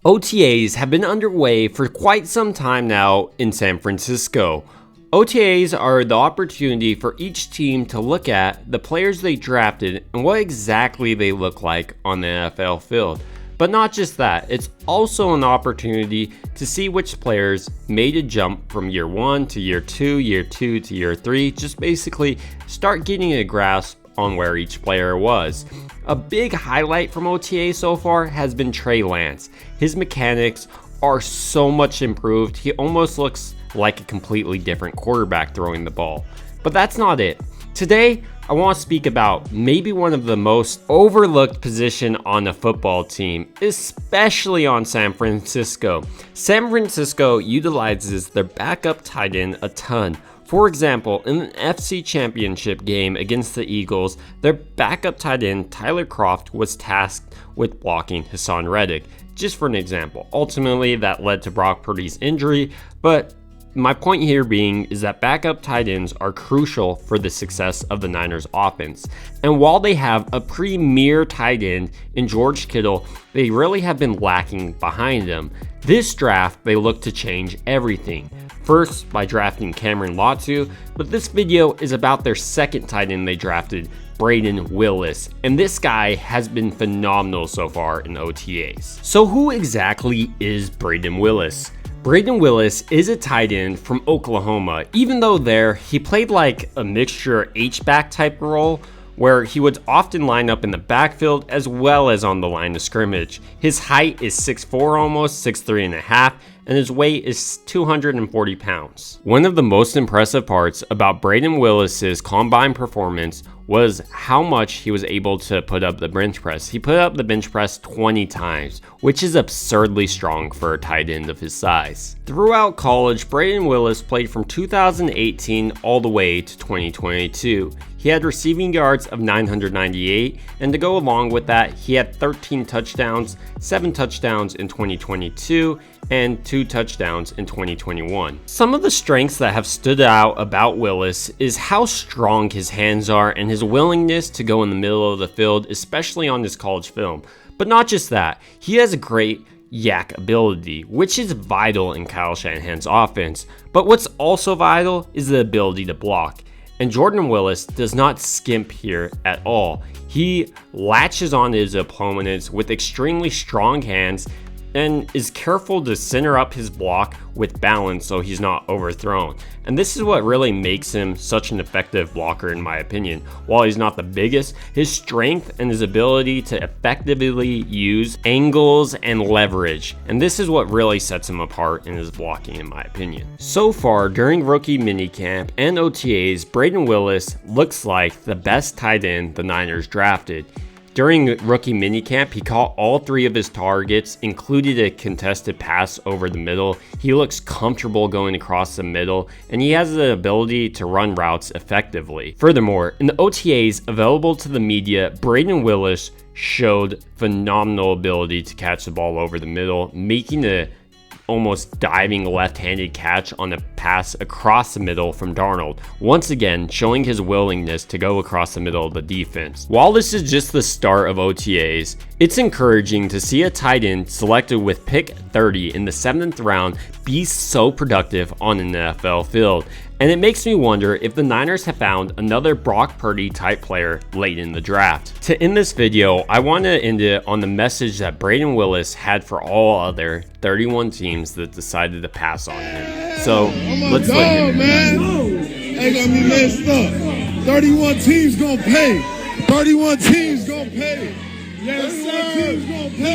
OTAs have been underway for quite some time now in San Francisco. OTAs are the opportunity for each team to look at the players they drafted and what exactly they look like on the NFL field. But not just that, it's also an opportunity to see which players made a jump from year 1 to year 2, year 2 to year 3, just basically start getting a grasp on where each player was. A big highlight from OTA so far has been Trey Lance. His mechanics are so much improved, he almost looks like a completely different quarterback throwing the ball. But that's not it. Today, I want to speak about maybe one of the most overlooked position on a football team, especially on San Francisco. San Francisco utilizes their backup tight end a ton. For example, in an FC Championship game against the Eagles, their backup tight end Tyler Kroft was tasked with blocking Hassan Reddick. Just for an example, ultimately that led to Brock Purdy's injury, but my point here being is that backup tight ends are crucial for the success of the Niners offense. And while they have a premier tight end in George Kittle, they really have been lacking behind him. This draft, they look to change everything. First, by drafting Cameron Latu, but this video is about their second tight end they drafted, Braden Willis, and this guy has been phenomenal so far in OTAs. So who exactly is Braden Willis? Braden Willis is a tight end from Oklahoma. Even though there, he played like a mixture H-back type role, where he would often line up in the backfield as well as on the line of scrimmage. His height is 6'4", almost 6'3 and a half, and his weight is 240 pounds. One of the most impressive parts about Braden Willis's combine performance was how much he was able to put up the bench press. He put up the bench press 20 times, which is absurdly strong for a tight end of his size. Throughout college, Braden Willis played from 2018 all the way to 2022. He had receiving yards of 998, and to go along with that, he had 13 touchdowns, 7 touchdowns in 2022, and 2 touchdowns in 2021. Some of the strengths that have stood out about Willis is how strong his hands are and his willingness to go in the middle of the field, especially on his college film. But not just that, he has a great yak ability, which is vital in Kyle Shanahan's offense. But what's also vital is the ability to block. And Jordan Willis does not skimp here at all. He latches on his opponents with extremely strong hands and is careful to center up his block with balance so he's not overthrown. And this is what really makes him such an effective blocker in my opinion. While he's not the biggest, his strength and his ability to effectively use angles and leverage. And this is what really sets him apart in his blocking in my opinion. So far during rookie minicamp and OTAs, Braden Willis looks like the best tight end the Niners drafted. During rookie minicamp, he caught all 3 of his targets, included a contested pass over the middle. He looks comfortable going across the middle, and he has the ability to run routes effectively. Furthermore, in the OTAs available to the media, Braden Willis showed phenomenal ability to catch the ball over the middle, making a almost diving left-handed catch on a pass across the middle from Darnold, once again showing his willingness to go across the middle of the defense. While this is just the start of OTAs, it's encouraging to see a tight end selected with pick 30 in the 7th round be so productive on an NFL field. And it makes me wonder if the Niners have found another Brock Purdy type player late in the draft. To end this video, I want to end it on the message that Braden Willis had for all other 31 teams that decided to pass on him. So let's let him. Man. Ain't gonna be messed up. 31 teams gonna pay. 31 teams gonna pay. Yes, sir. 31 teams gonna pay.